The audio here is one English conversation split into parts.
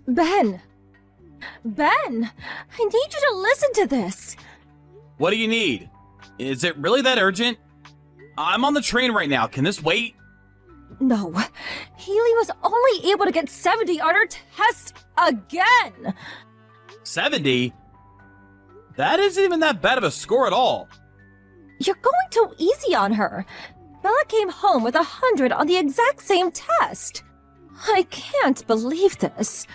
Ben! Ben! I need you to listen to this! What do you need? Is it really that urgent? I'm on the train right now. Can this wait? No. Haley was only able to get 70 on her test again! 70? That isn't even that bad of a score at all. You're going too easy on her. Bella came home with 100 on the exact same test. I can't believe this.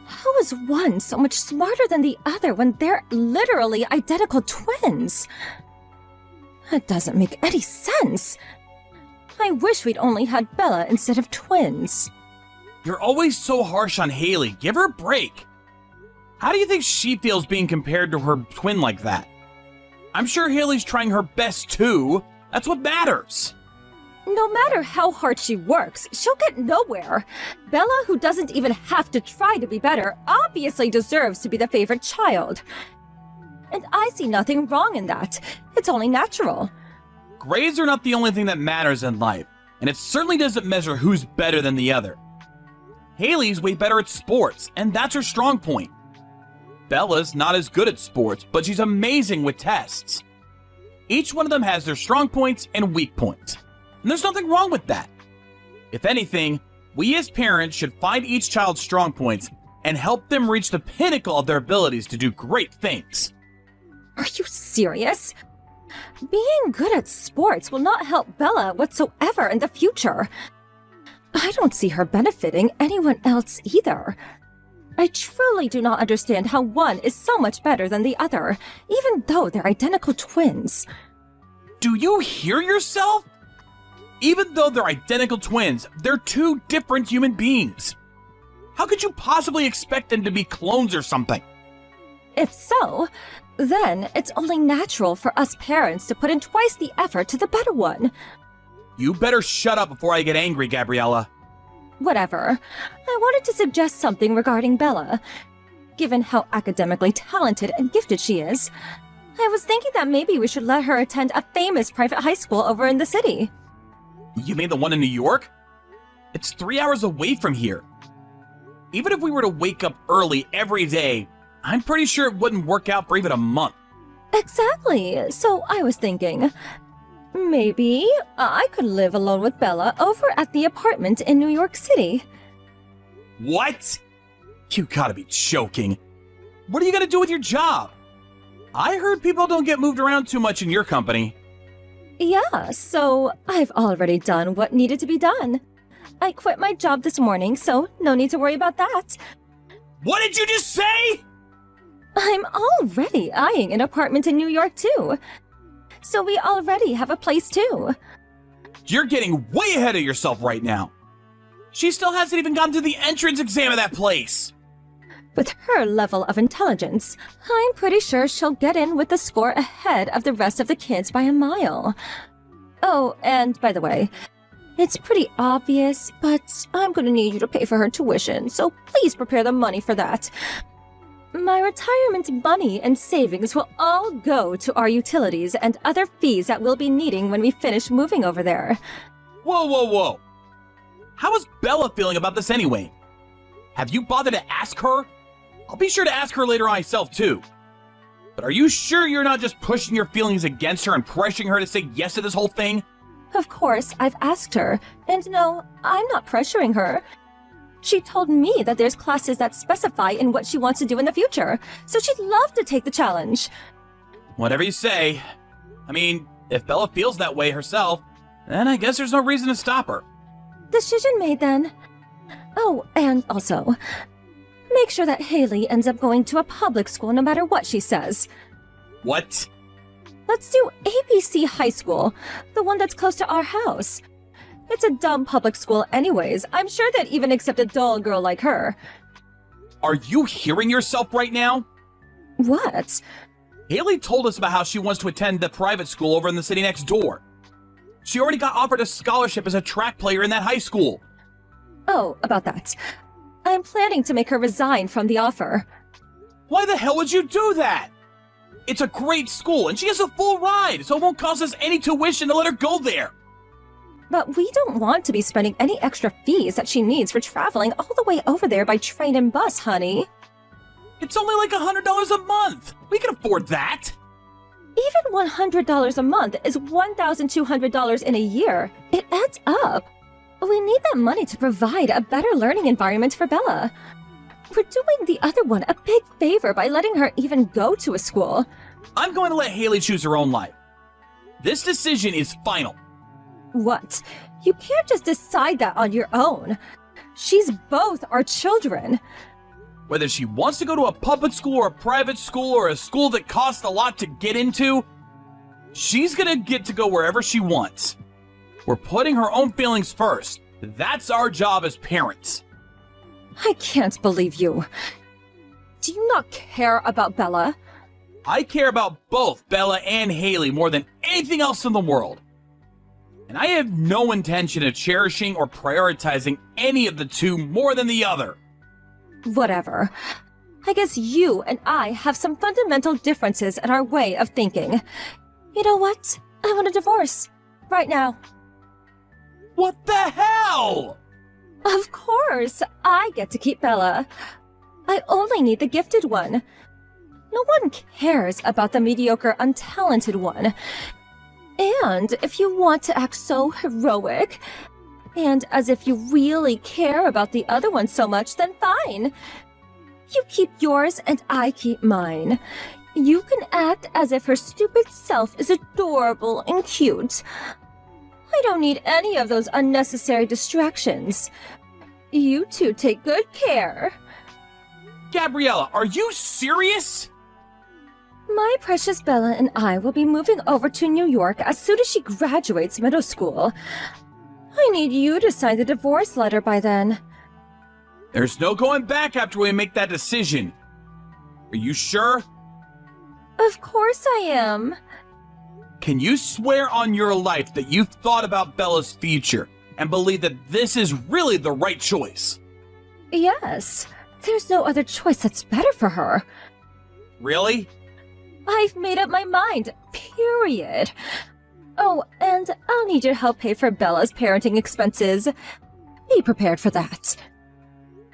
How is one so much smarter than the other when they're literally identical twins? It doesn't make any sense. I wish we'd only had Bella instead of twins. You're always so harsh on Haley. Give her a break. How do you think she feels being compared to her twin like that? I'm sure Haley's trying her best too. That's what matters. No matter how hard she works, she'll get nowhere. Bella, who doesn't even have to try to be better, obviously deserves to be the favorite child. And I see nothing wrong in that. It's only natural. Grades are not the only thing that matters in life, and it certainly doesn't measure who's better than the other. Haley's way better at sports, and that's her strong point. Bella's not as good at sports, but she's amazing with tests. Each one of them has their strong points and weak points, and there's nothing wrong with that. If anything, we as parents should find each child's strong points and help them reach the pinnacle of their abilities to do great things. Are you serious? Being good at sports will not help Bella whatsoever in the future. I don't see her benefiting anyone else either. I truly do not understand how one is so much better than the other, even though they're identical twins. Do you hear yourself? Even though they're identical twins, they're two different human beings. How could you possibly expect them to be clones or something? If so, then it's only natural for us parents to put in twice the effort to the better one. You better shut up before I get angry, Gabriella. Whatever. I wanted to suggest something regarding Bella. Given how academically talented and gifted she is, I was thinking that maybe we should let her attend a famous private high school over in the city. You mean the one in New York? It's 3 hours away from here. Even if we were to wake up early every day, I'm pretty sure it wouldn't work out for even a month. Exactly. So I was thinking, maybe I could live alone with Bella over at the apartment in New York City. What? You gotta be joking. What are you gonna do with your job? I heard people don't get moved around too much in your company. Yeah, so I've already done what needed to be done. I quit my job this morning, so no need to worry about that. What did you just say? I'm already eyeing an apartment in New York too. So we already have a place too. You're getting way ahead of yourself right now. She still hasn't even gotten to the entrance exam of that place. With her level of intelligence, I'm pretty sure she'll get in with the score ahead of the rest of the kids by a mile. Oh, and by the way, it's pretty obvious, but I'm gonna need you to pay for her tuition, so please prepare the money for that. My retirement money and savings will all go to our utilities and other fees that we'll be needing when we finish moving over there. Whoa, whoa, whoa. How is Bella feeling about this anyway? Have you bothered to ask her? I'll be sure to ask her later myself too. But are you sure you're not just pushing your feelings against her and pressuring her to say yes to this whole thing? Of course, I've asked her, and no, I'm not pressuring her. She told me that there's classes that specify in what she wants to do in the future, so she'd love to take the challenge. Whatever you say. I mean, if Bella feels that way herself, then I guess there's no reason to stop her. Decision made then. Oh, and also, make sure that Haley ends up going to a public school no matter what she says. What? Let's do ABC High School, the one that's close to our house. It's a dumb public school anyways. I'm sure they'd even accept a dull girl like her. Are you hearing yourself right now? What? Haley told us about how she wants to attend the private school over in the city next door. She already got offered a scholarship as a track player in that high school. Oh, about that. I'm planning to make her resign from the offer. Why the hell would you do that? It's a great school and she has a full ride, so it won't cost us any tuition to let her go there. But we don't want to be spending any extra fees that she needs for traveling all the way over there by train and bus, honey. It's only like $100 a month. We can afford that. Even $100 a month is $1,200 in a year. It adds up. We need that money to provide a better learning environment for Bella. We're doing the other one a big favor by letting her even go to a school. I'm going to let Haley choose her own life. This decision is final. What? You can't just decide that on your own. She's both our children. Whether she wants to go to a public school or a private school or a school that costs a lot to get into, she's gonna get to go wherever she wants. We're putting her own feelings first. That's our job as parents. I can't believe you. Do you not care about Bella? I care about both Bella and Haley more than anything else in the world. And I have no intention of cherishing or prioritizing any of the two more than the other. Whatever. I guess you and I have some fundamental differences in our way of thinking. You know what? I want a divorce. Right now. What the hell? Of course, I get to keep Bella. I only need the gifted one. No one cares about the mediocre, untalented one. And if you want to act so heroic, and as if you really care about the other one so much, then fine. You keep yours and I keep mine. You can act as if her stupid self is adorable and cute. I don't need any of those unnecessary distractions. You two take good care. Gabriella, are you serious? My precious Bella and I will be moving over to New York as soon as she graduates middle school. I need you to sign the divorce letter by then. There's no going back after we make that decision. Are you sure? Of course I am. Can you swear on your life that you've thought about Bella's future and believe that this is really the right choice? Yes. There's no other choice that's better for her. Really? I've made up my mind, period. Oh, and I'll need your help pay for Bella's parenting expenses. Be prepared for that.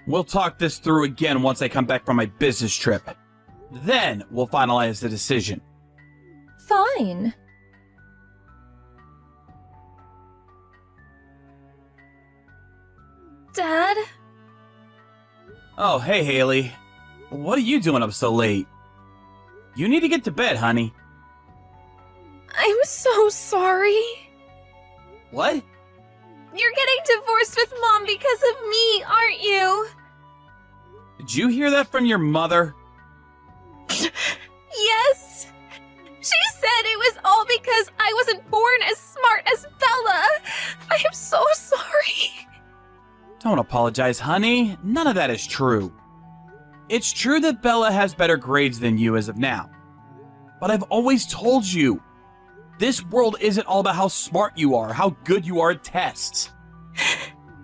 We'll talk this through again once I come back from my business trip. Then we'll finalize the decision. Fine. Dad? Oh, hey, Haley. What are you doing up so late? You need to get to bed, honey. I'm so sorry. What? You're getting divorced with Mom because of me, aren't you? Did you hear that from your mother? Yes. She said it was all because I wasn't born as smart as Bella. I am so sorry. Don't apologize, honey. None of that is true. It's true that Bella has better grades than you as of now. But I've always told you, this world isn't all about how smart you are, how good you are at tests.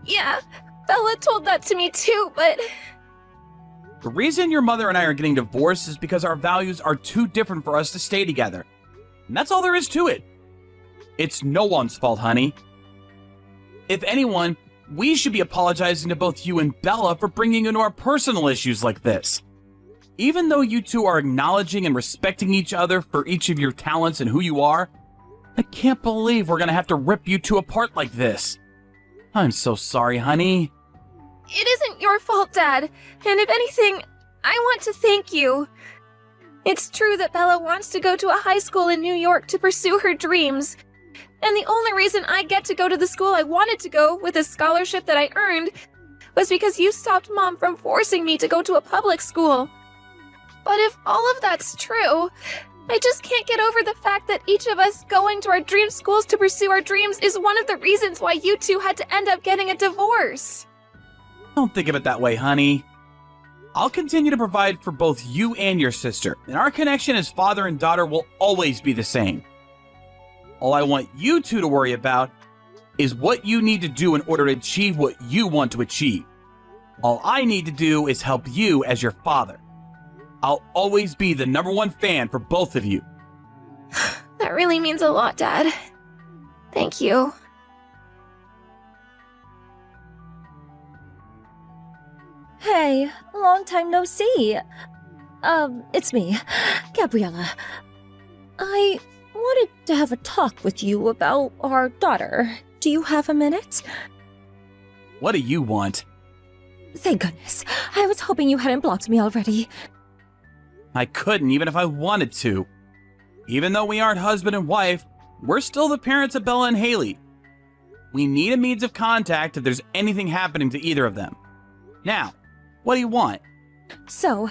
Yeah, Bella told that to me too, but... The reason your mother and I are getting divorced is because our values are too different for us to stay together. And that's all there is to it. It's no one's fault, honey. If anyone, we should be apologizing to both you and Bella for bringing into our personal issues like this. Even though you two are acknowledging and respecting each other for each of your talents and who you are, I can't believe we're gonna have to rip you two apart like this. I'm so sorry, honey. It isn't your fault, Dad. And if anything, I want to thank you. It's true that Bella wants to go to a high school in New York to pursue her dreams. And the only reason I get to go to the school I wanted to go with a scholarship that I earned was because you stopped Mom from forcing me to go to a public school. But if all of that's true, I just can't get over the fact that each of us going to our dream schools to pursue our dreams is one of the reasons why you two had to end up getting a divorce. Don't think of it that way, honey. I'll continue to provide for both you and your sister, and our connection as father and daughter will always be the same. All I want you two to worry about is what you need to do in order to achieve what you want to achieve. All I need to do is help you as your father. I'll always be the #1 fan for both of you. That really means a lot, Dad. Thank you. Hey, long time no see. It's me, Gabriella. I wanted to have a talk with you about our daughter. Do you have a minute? What do you want? Thank goodness. I was hoping you hadn't blocked me already. I couldn't even if I wanted to. Even though we aren't husband and wife, we're still the parents of Bella and Haley. We need a means of contact if there's anything happening to either of them. Now, what do you want? So,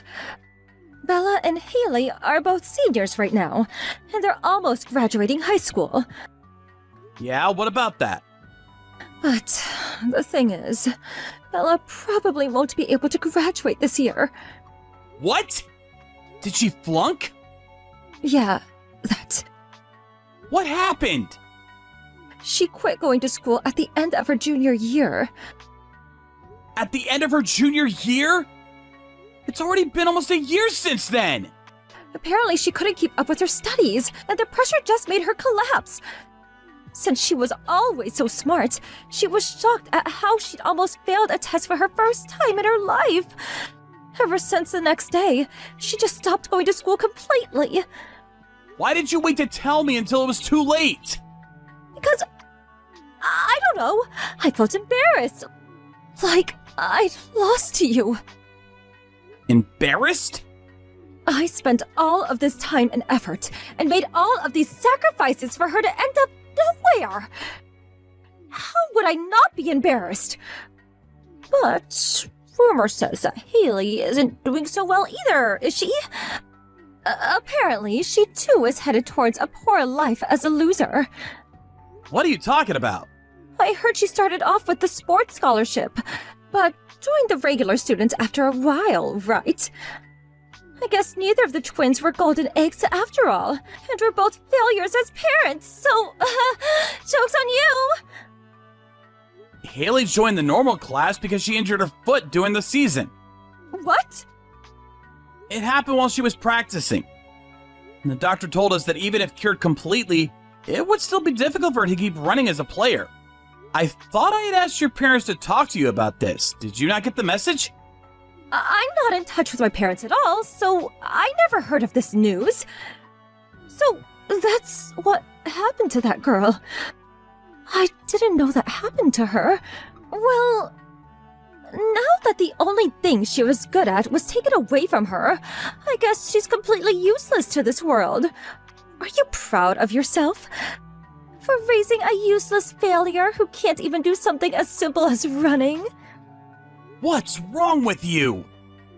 Bella and Haley are both seniors right now, and they're almost graduating high school. Yeah, what about that? But the thing is, Bella probably won't be able to graduate this year. What? Did she flunk? Yeah, that. What happened? She quit going to school at the end of her junior year. At the end of her junior year? It's already been almost a year since then! Apparently she couldn't keep up with her studies, and the pressure just made her collapse. Since she was always so smart, she was shocked at how she'd almost failed a test for her first time in her life. Ever since the next day, she just stopped going to school completely. Why did you wait to tell me until it was too late? Because, I don't know, I felt embarrassed. Like I'd lost to you. Embarrassed? I spent all of this time and effort and made all of these sacrifices for her to end up nowhere. How would I not be embarrassed? But rumor says that Haley isn't doing so well either, is she? Apparently, she too is headed towards a poor life as a loser. What are you talking about? I heard she started off with the sports scholarship, but joined the regular students after a while, right? I guess neither of the twins were golden eggs after all, and we're both failures as parents, so, joke's on you! Haley joined the normal class because she injured her foot during the season. What? It happened while she was practicing. And the doctor told us that even if cured completely, it would still be difficult for her to keep running as a player. I thought I had asked your parents to talk to you about this. Did you not get the message? I'm not in touch with my parents at all, so I never heard of this news. So, that's what happened to that girl. I didn't know that happened to her. Well, now that the only thing she was good at was taken away from her, I guess she's completely useless to this world. Are you proud of yourself? For raising a useless failure who can't even do something as simple as running? What's wrong with you?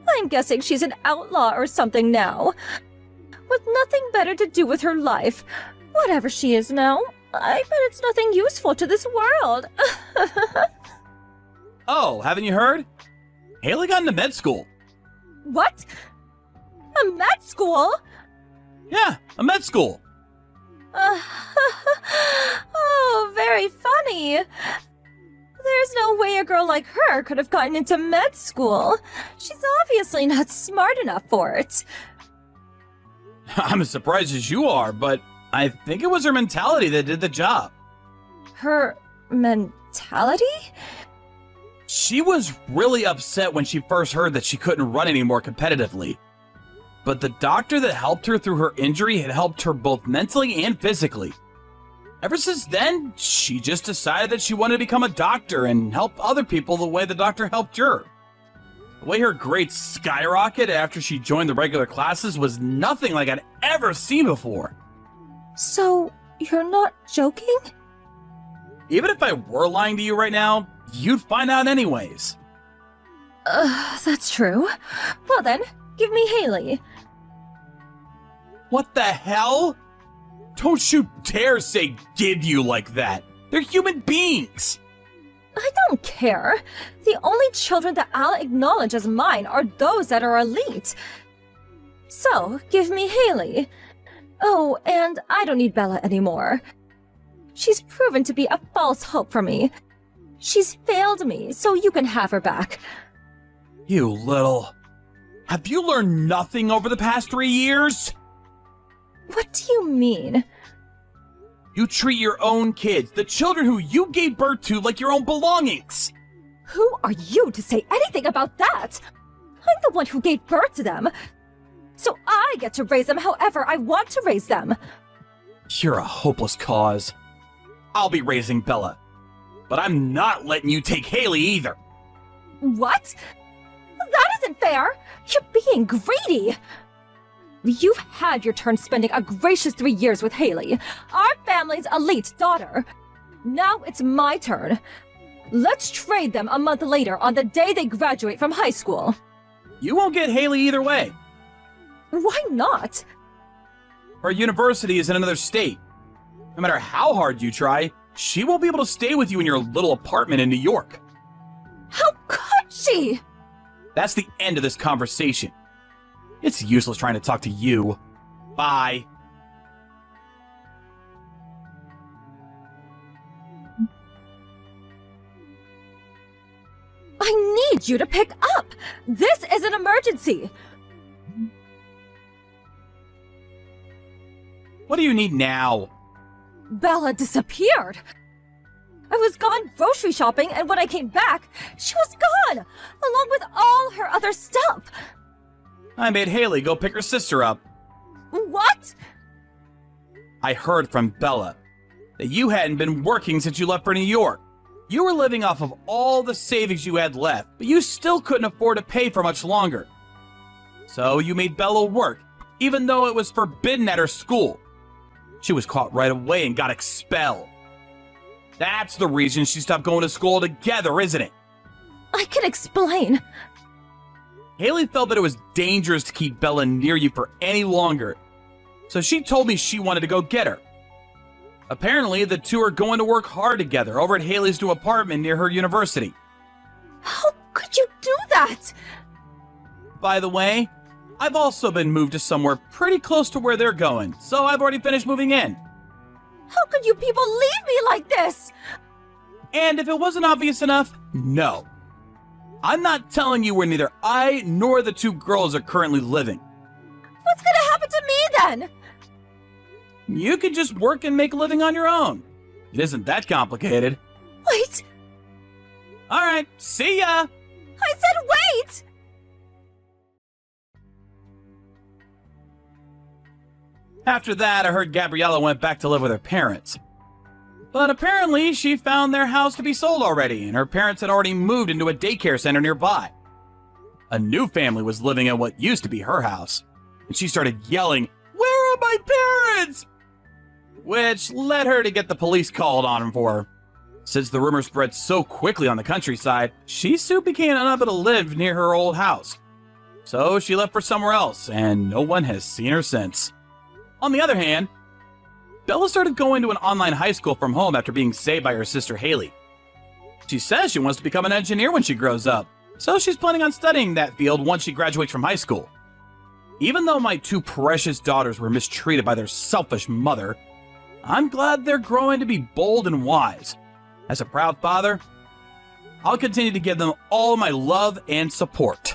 I'm guessing she's an outlaw or something now. With nothing better to do with her life. Whatever she is now, I bet it's nothing useful to this world. Oh, haven't you heard? Haley got into med school. What? A med school? Yeah, a med school. Oh, very funny. There's no way a girl like her could have gotten into med school. She's obviously not smart enough for it. I'm as surprised as you are, but I think it was her mentality that did the job. Her mentality? She was really upset when she first heard that she couldn't run anymore competitively. But the doctor that helped her through her injury had helped her both mentally and physically. Ever since then, she just decided that she wanted to become a doctor and help other people the way the doctor helped her. The way her grades skyrocketed after she joined the regular classes was nothing like I'd ever seen before. So, you're not joking? Even if I were lying to you right now, you'd find out anyways. That's true. Well then, give me Haley. What the hell? Don't you dare say give you like that. They're human beings. I don't care. The only children that I'll acknowledge as mine are those that are elite. So, give me Haley. Oh, and I don't need Bella anymore. She's proven to be a false hope for me. She's failed me, so you can have her back. You little... Have you learned nothing over the past 3 years? What do you mean? You treat your own kids, the children who you gave birth to, like your own belongings. Who are you to say anything about that? I'm the one who gave birth to them. So I get to raise them however I want to raise them. You're a hopeless cause. I'll be raising Bella. But I'm not letting you take Haley either. What? That isn't fair! You're being greedy! You've had your turn spending a gracious 3 years with Haley, our family's elite daughter. Now it's my turn. Let's trade them a month later on the day they graduate from high school. You won't get Haley either way. Why not? Her university is in another state. No matter how hard you try, she won't be able to stay with you in your little apartment in New York. How could she? That's the end of this conversation. It's useless trying to talk to you. Bye. I need you to pick up! This is an emergency! What do you need now? Bella disappeared! I was gone grocery shopping, and when I came back, she was gone! Along with all her other stuff! I made Haley go pick her sister up. What? I heard from Bella that you hadn't been working since you left for New York. You were living off of all the savings you had left, but you still couldn't afford to pay for much longer. So you made Bella work, even though it was forbidden at her school. She was caught right away and got expelled. That's the reason she stopped going to school altogether, isn't it? I can explain. Haley felt that it was dangerous to keep Bella near you for any longer, so she told me she wanted to go get her. Apparently, the two are going to work hard together over at Haley's new apartment near her university. How could you do that? By the way, I've also been moved to somewhere pretty close to where they're going, so I've already finished moving in. How could you people leave me like this? And if it wasn't obvious enough, no. I'm not telling you where neither I nor the two girls are currently living. What's gonna happen to me then? You can just work and make a living on your own. It isn't that complicated. Wait, Alright, see ya! I said wait! After that, I heard Gabriella went back to live with her parents. But apparently, she found their house to be sold already, and her parents had already moved into a daycare center nearby. A new family was living at what used to be her house, and she started yelling, "Where are my parents?" Which led her to get the police called on them for her. Since the rumor spread so quickly on the countryside, she soon became unable to live near her old house. So she left for somewhere else, and no one has seen her since. On the other hand, Bella started going to an online high school from home after being saved by her sister Haley. She says she wants to become an engineer when she grows up, so she's planning on studying that field once she graduates from high school. Even though my two precious daughters were mistreated by their selfish mother, I'm glad they're growing to be bold and wise. As a proud father, I'll continue to give them all my love and support.